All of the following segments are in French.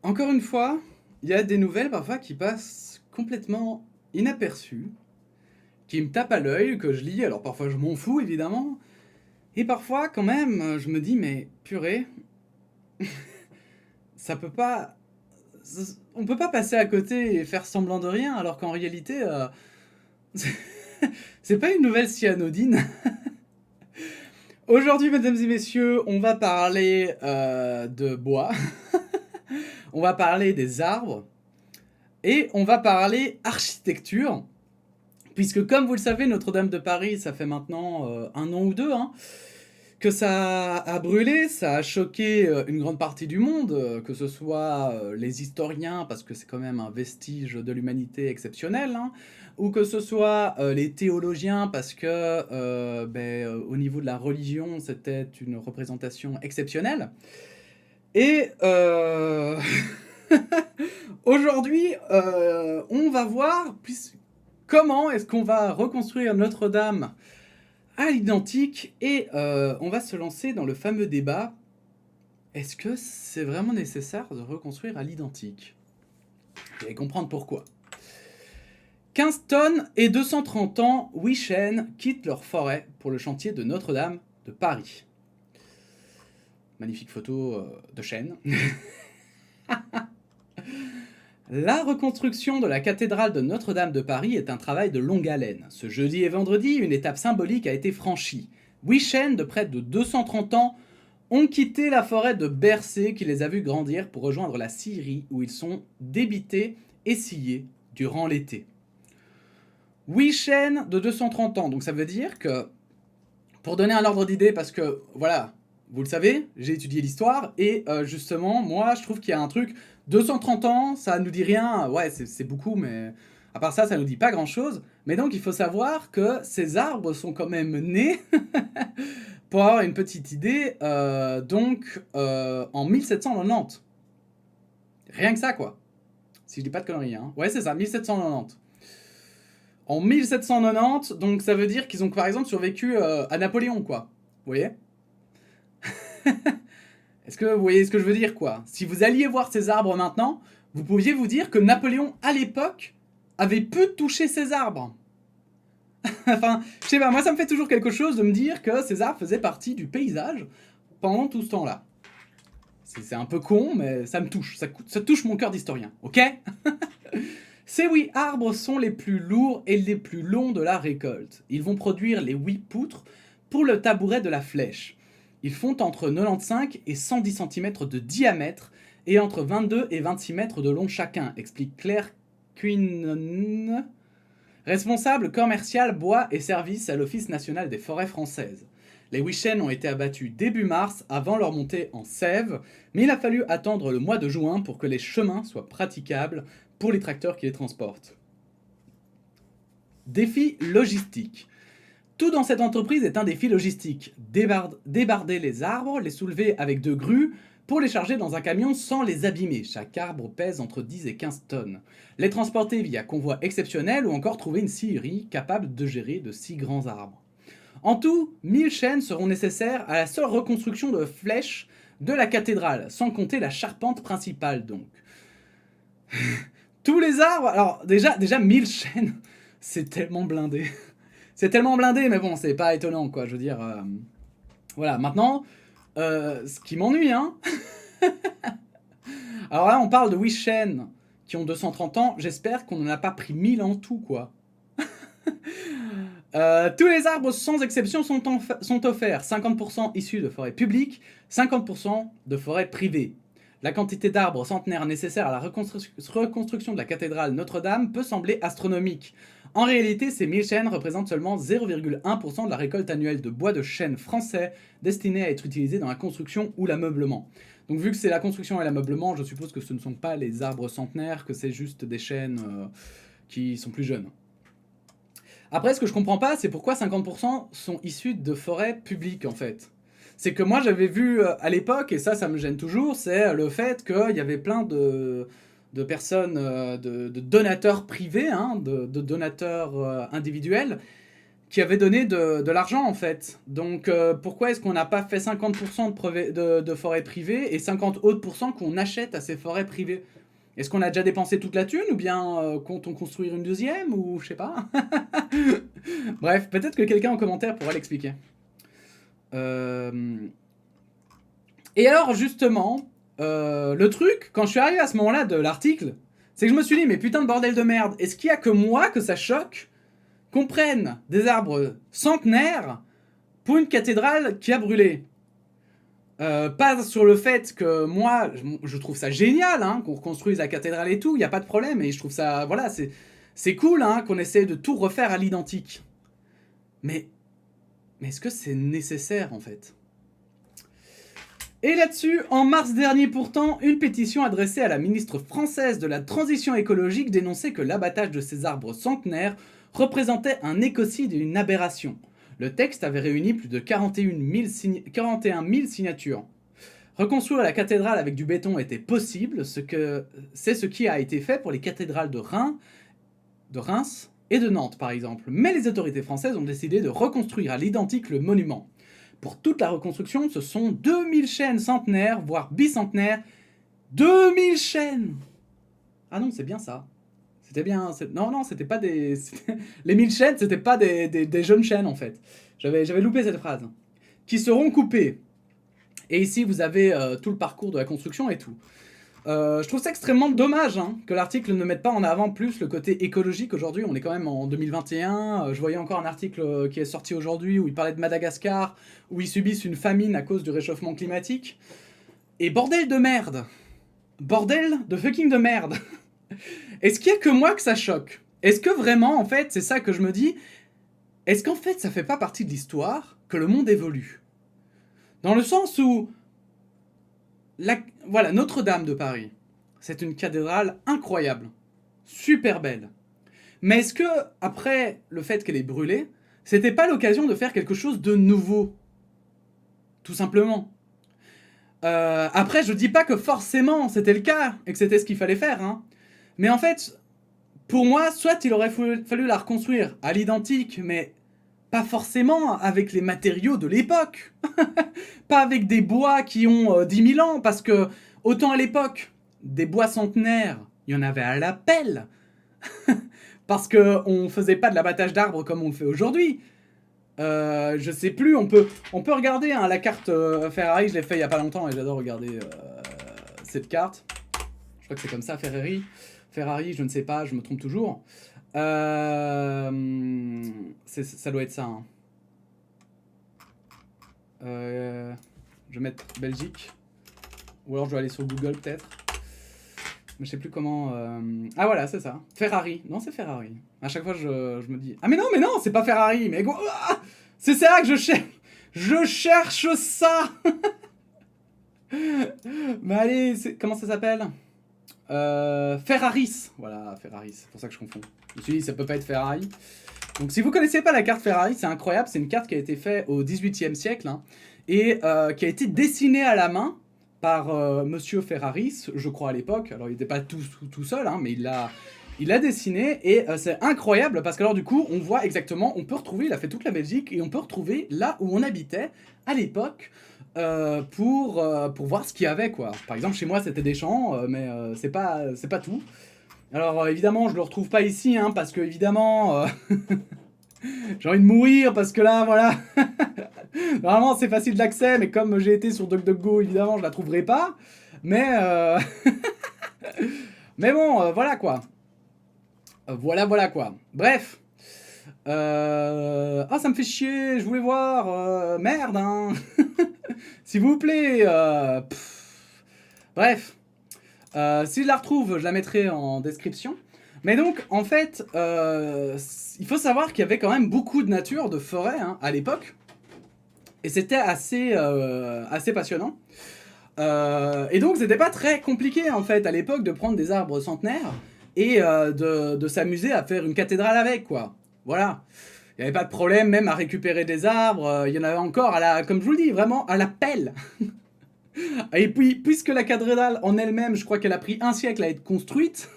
Encore une fois, il y a des nouvelles parfois qui passent complètement inaperçues, qui me tapent à l'œil, que je lis, alors parfois je m'en fous évidemment, et parfois quand même je me dis mais purée, ça peut pas... On peut pas passer à côté et faire semblant de rien alors qu'en réalité c'est pas une nouvelle si anodine. Aujourd'hui mesdames et messieurs, on va parler de bois, on va parler des arbres, et on va parler architecture. Puisque comme vous le savez, Notre-Dame de Paris, ça fait maintenant un an ou deux que ça a brûlé, ça a choqué une grande partie du monde, que ce soit les historiens, parce que c'est quand même un vestige de l'humanité exceptionnel, hein, ou que ce soit les théologiens, parce que au niveau de la religion, c'était une représentation exceptionnelle. Et aujourd'hui, on va voir comment est-ce qu'on va reconstruire Notre-Dame à l'identique et on va se lancer dans le fameux débat. Est-ce que c'est vraiment nécessaire de reconstruire à l'identique? Vous allez comprendre pourquoi. 15 tonnes et 230 ans, 8 chênes quittent leur forêt pour le chantier de Notre-Dame de Paris. Magnifique photo de chêne. La reconstruction de la cathédrale de Notre-Dame de Paris est un travail de longue haleine. Ce jeudi et vendredi, une étape symbolique a été franchie. 8 chênes de près de 230 ans ont quitté la forêt de Bercé qui les a vus grandir pour rejoindre la Syrie où ils sont débités et sciés durant l'été. 8 chênes de 230 ans, donc ça veut dire que, pour donner un ordre d'idée, parce que voilà, vous le savez, j'ai étudié l'histoire et justement, moi je trouve qu'il y a un truc, 230 ans, ça nous dit rien, ouais c'est beaucoup, mais à part ça, ça nous dit pas grand chose. Mais donc il faut savoir que ces arbres sont quand même nés, pour avoir une petite idée, en 1790. Rien que ça quoi, si je dis pas de conneries, hein. Ouais c'est ça, 1790. En 1790, donc ça veut dire qu'ils ont par exemple survécu à Napoléon quoi, vous voyez? Est-ce que vous voyez ce que je veux dire, quoi? Si vous alliez voir ces arbres maintenant, vous pouviez vous dire que Napoléon, à l'époque, avait pu toucher ces arbres. Enfin, je sais pas, moi ça me fait toujours quelque chose de me dire que ces arbres faisaient partie du paysage pendant tout ce temps-là. C'est un peu con, mais ça me touche, ça touche mon cœur d'historien, ok? Ces 8 arbres sont les plus lourds et les plus longs de la récolte. Ils vont produire les 8 poutres pour le tabouret de la flèche. Ils font entre 95 et 110 cm de diamètre et entre 22 et 26 mètres de long chacun, explique Claire Quinnon, responsable commercial bois et services à l'Office national des forêts françaises. Les 8 chênes ont été abattus début mars avant leur montée en sève, mais il a fallu attendre le mois de juin pour que les chemins soient praticables pour les tracteurs qui les transportent. Défi logistique. Tout dans cette entreprise est un défi logistique. Débarder les arbres, les soulever avec 2 grues pour les charger dans un camion sans les abîmer. Chaque arbre pèse entre 10 et 15 tonnes. Les transporter via convoi exceptionnel ou encore trouver une scierie capable de gérer de si grands arbres. En tout, 1000 chênes seront nécessaires à la seule reconstruction de flèches de la cathédrale, sans compter la charpente principale donc. Tous les arbres, alors déjà 1000 chênes, c'est tellement blindé. C'est tellement blindé, mais bon, c'est pas étonnant, quoi. Je veux dire, voilà. Maintenant, ce qui m'ennuie, hein. Alors là, on parle de 8 chênes qui ont 230 ans. J'espère qu'on n'en a pas pris 1000 en tout, quoi. Tous les arbres, sans exception, sont offerts. 50% issus de forêts publiques, 50% de forêts privées. La quantité d'arbres centenaires nécessaire à la reconstruction de la cathédrale Notre-Dame peut sembler astronomique. En réalité, ces 1000 chênes représentent seulement 0,1% de la récolte annuelle de bois de chêne français destinés à être utilisés dans la construction ou l'ameublement. Donc vu que c'est la construction et l'ameublement, je suppose que ce ne sont pas les arbres centenaires, que c'est juste des chênes qui sont plus jeunes. Après, ce que je comprends pas, c'est pourquoi 50% sont issus de forêts publiques, en fait. C'est que moi, j'avais vu à l'époque, et ça me gêne toujours, c'est le fait qu'il y avait plein de personnes, de donateurs privés, hein, de donateurs individuels, qui avait donné de l'argent en fait. Donc pourquoi est-ce qu'on n'a pas fait 50% de forêts privées et 50 autres pourcents qu'on achète à ces forêts privées? Est-ce qu'on a déjà dépensé toute la thune ou bien compte-on construire une deuxième ou je sais pas. Bref, peut-être que quelqu'un en commentaire pourra l'expliquer. Et alors justement, le truc, quand je suis arrivé à ce moment-là de l'article, c'est que je me suis dit, mais putain de bordel de merde, est-ce qu'il y a que moi que ça choque qu'on prenne des arbres centenaires pour une cathédrale qui a brûlé? Pas sur le fait que moi, je trouve ça génial hein, qu'on reconstruise la cathédrale et tout, il n'y a pas de problème, et je trouve ça, voilà, c'est cool hein, qu'on essaie de tout refaire à l'identique. Mais est-ce que c'est nécessaire en fait? Et là-dessus, en mars dernier pourtant, une pétition adressée à la ministre française de la Transition écologique dénonçait que l'abattage de ces arbres centenaires représentait un écocide et une aberration. Le texte avait réuni plus de 41 000 signatures. Reconstruire la cathédrale avec du béton était possible, c'est ce qui a été fait pour les cathédrales de Reims et de Nantes par exemple. Mais les autorités françaises ont décidé de reconstruire à l'identique le monument. Pour toute la reconstruction, ce sont 2000 chênes centenaires, voire bicentenaires. 2000 chênes! Ah non, c'est bien ça. C'était bien... Non, c'était pas des... Les 1000 chênes, c'était pas des jeunes chênes, en fait. J'avais loupé cette phrase. Qui seront coupés. Et ici, vous avez tout le parcours de la construction et tout. Je trouve ça extrêmement dommage hein, que l'article ne mette pas en avant plus le côté écologique. Aujourd'hui, on est quand même en 2021. Je voyais encore un article qui est sorti aujourd'hui où il parlait de Madagascar, où ils subissent une famine à cause du réchauffement climatique. Et bordel de merde! Bordel de fucking de merde! Est-ce qu'il y a que moi que ça choque? Est-ce que vraiment, en fait, c'est ça que je me dis? Est-ce qu'en fait, ça fait pas partie de l'histoire que le monde évolue? Dans le sens où... Voilà, Notre-Dame de Paris. C'est une cathédrale incroyable. Super belle. Mais est-ce que, après le fait qu'elle ait brûlé, c'était pas l'occasion de faire quelque chose de nouveau? Tout simplement. Après, je dis pas que forcément c'était le cas et que c'était ce qu'il fallait faire, hein. Mais en fait, pour moi, soit il aurait fallu la reconstruire à l'identique, mais pas forcément avec les matériaux de l'époque. Pas avec des bois qui ont 10 000 ans, parce que, autant à l'époque, des bois centenaires, il y en avait à la pelle. Parce qu'on faisait pas de l'abattage d'arbres comme on le fait aujourd'hui. Je sais plus, on peut regarder hein, la carte Ferrari, je l'ai fait il y a pas longtemps et j'adore regarder cette carte. Je crois que c'est comme ça, Ferrari, je ne sais pas, je me trompe toujours. Ça doit être ça. Hein. Je vais mettre Belgique. Ou alors je dois aller sur Google peut-être. Mais je sais plus comment... Ah voilà, c'est ça. Ferrari. Non, c'est Ferrari. À chaque fois, je me dis... Ah mais non, c'est pas Ferrari. Mais c'est ça que je cherche. Je cherche ça. Mais allez, comment ça s'appelle Ferraris. Voilà, Ferraris. C'est pour ça que je confonds. Je me suis dit, ça peut pas être Ferrari. Donc si vous connaissez pas la carte Ferrari, c'est incroyable. C'est une carte qui a été faite au XVIIIe siècle. Hein, et qui a été dessinée à la main par Monsieur Ferraris, je crois à l'époque. Alors il n'était pas tout seul, hein, mais il l'a dessiné et c'est incroyable parce que alors du coup on voit exactement, on peut retrouver, il a fait toute la Belgique et on peut retrouver là où on habitait à l'époque pour voir ce qu'il y avait quoi. Par exemple chez moi c'était des champs, mais c'est pas tout. Alors évidemment je le retrouve pas ici, hein, parce que évidemment j'ai envie de mourir parce que là voilà. Normalement c'est facile d'accès, mais comme j'ai été sur DuckDuckGo, évidemment je la trouverai pas. Mais mais bon, voilà quoi. Voilà quoi. Bref. Ah ça me fait chier, je voulais voir. Merde hein. S'il vous plaît. Bref. Si je la retrouve, je la mettrai en description. Mais donc, en fait, il faut savoir qu'il y avait quand même beaucoup de nature, de forêt hein, à l'époque. Et c'était assez passionnant. Et donc, c'était pas très compliqué, en fait, à l'époque, de prendre des arbres centenaires et de s'amuser à faire une cathédrale avec, quoi. Voilà. Il n'y avait pas de problème, même à récupérer des arbres. Il y en avait encore, comme je vous le dis, vraiment à la pelle. Et puis, puisque la cathédrale en elle-même, je crois qu'elle a pris 1 siècle à être construite...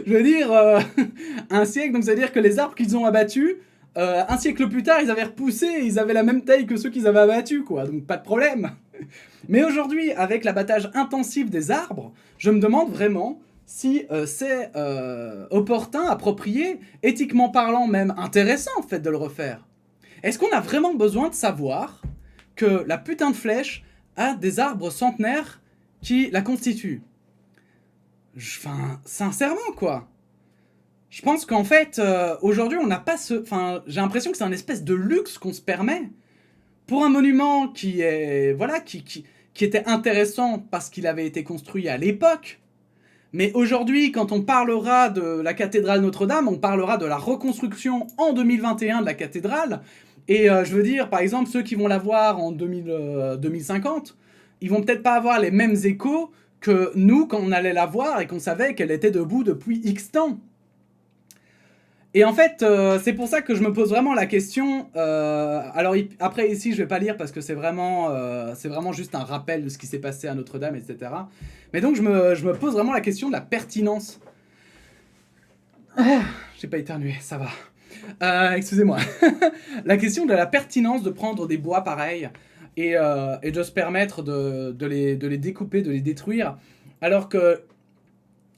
Je veux dire, 1 siècle, donc ça veut dire que les arbres qu'ils ont abattus, un siècle plus tard, ils avaient repoussé et ils avaient la même taille que ceux qu'ils avaient abattus, quoi. Donc pas de problème. Mais aujourd'hui, avec l'abattage intensif des arbres, je me demande vraiment si c'est opportun, approprié, éthiquement parlant même intéressant en fait de le refaire. Est-ce qu'on a vraiment besoin de savoir que la putain de flèche a des arbres centenaires qui la constituent? Enfin, sincèrement quoi. Je pense qu'en fait, aujourd'hui, on n'a pas ce... Enfin, j'ai l'impression que c'est un espèce de luxe qu'on se permet. Pour un monument qui est... Voilà, qui était intéressant parce qu'il avait été construit à l'époque. Mais aujourd'hui, quand on parlera de la cathédrale Notre-Dame, on parlera de la reconstruction en 2021 de la cathédrale. Et je veux dire, par exemple, ceux qui vont la voir en 2050, ils vont peut-être pas avoir les mêmes échos que nous quand on allait la voir et qu'on savait qu'elle était debout depuis X temps. Et en fait, c'est pour ça que je me pose vraiment la question. Alors après ici, je vais pas lire parce que c'est vraiment juste un rappel de ce qui s'est passé à Notre-Dame, etc. Mais donc je me pose vraiment la question de la pertinence. J'ai pas éternué, ça va. Excusez-moi. La question de la pertinence de prendre des bois pareils et de se permettre de les découper, de les détruire, alors que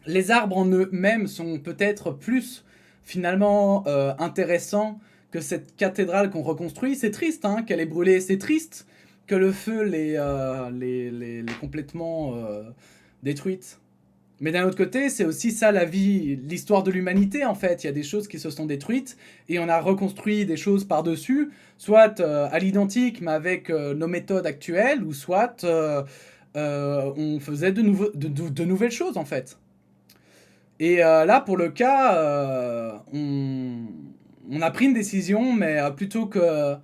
les arbres en eux-mêmes sont peut-être plus finalement intéressants que cette cathédrale qu'on reconstruit. C'est triste hein, qu'elle ait brûlé, c'est triste que le feu l'ait complètement détruite. Mais d'un autre côté, c'est aussi ça la vie, l'histoire de l'humanité en fait. Il y a des choses qui se sont détruites et on a reconstruit des choses par-dessus, soit à l'identique mais avec nos méthodes actuelles, ou soit on faisait de nouvelles choses en fait. Et là, pour le cas, on a pris une décision, mais plutôt que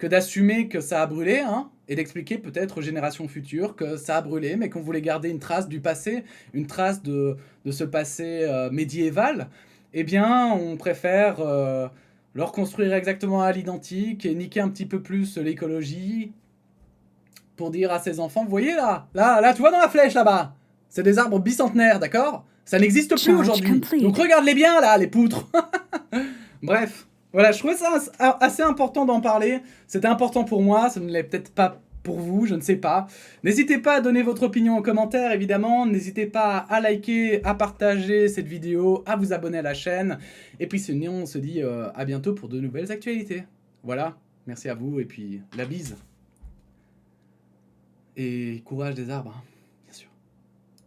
d'assumer que ça a brûlé, hein, et d'expliquer peut-être aux générations futures que ça a brûlé, mais qu'on voulait garder une trace du passé, une trace de ce passé médiéval, eh bien, on préfère le reconstruire exactement à l'identique et niquer un petit peu plus l'écologie pour dire à ses enfants, vous voyez là, tu vois dans la flèche là-bas, c'est des arbres bicentenaires, d'accord? Ça n'existe plus aujourd'hui. Donc regarde-les bien là, les poutres. Bref, voilà, je trouvais ça assez important d'en parler. C'était important pour moi, ça ne l'est peut-être pas pour vous, je ne sais pas. N'hésitez pas à donner votre opinion en commentaire, évidemment. N'hésitez pas à liker, à partager cette vidéo, à vous abonner à la chaîne. Et puis sinon, on se dit à bientôt pour de nouvelles actualités. Voilà, merci à vous et puis la bise. Et courage des arbres.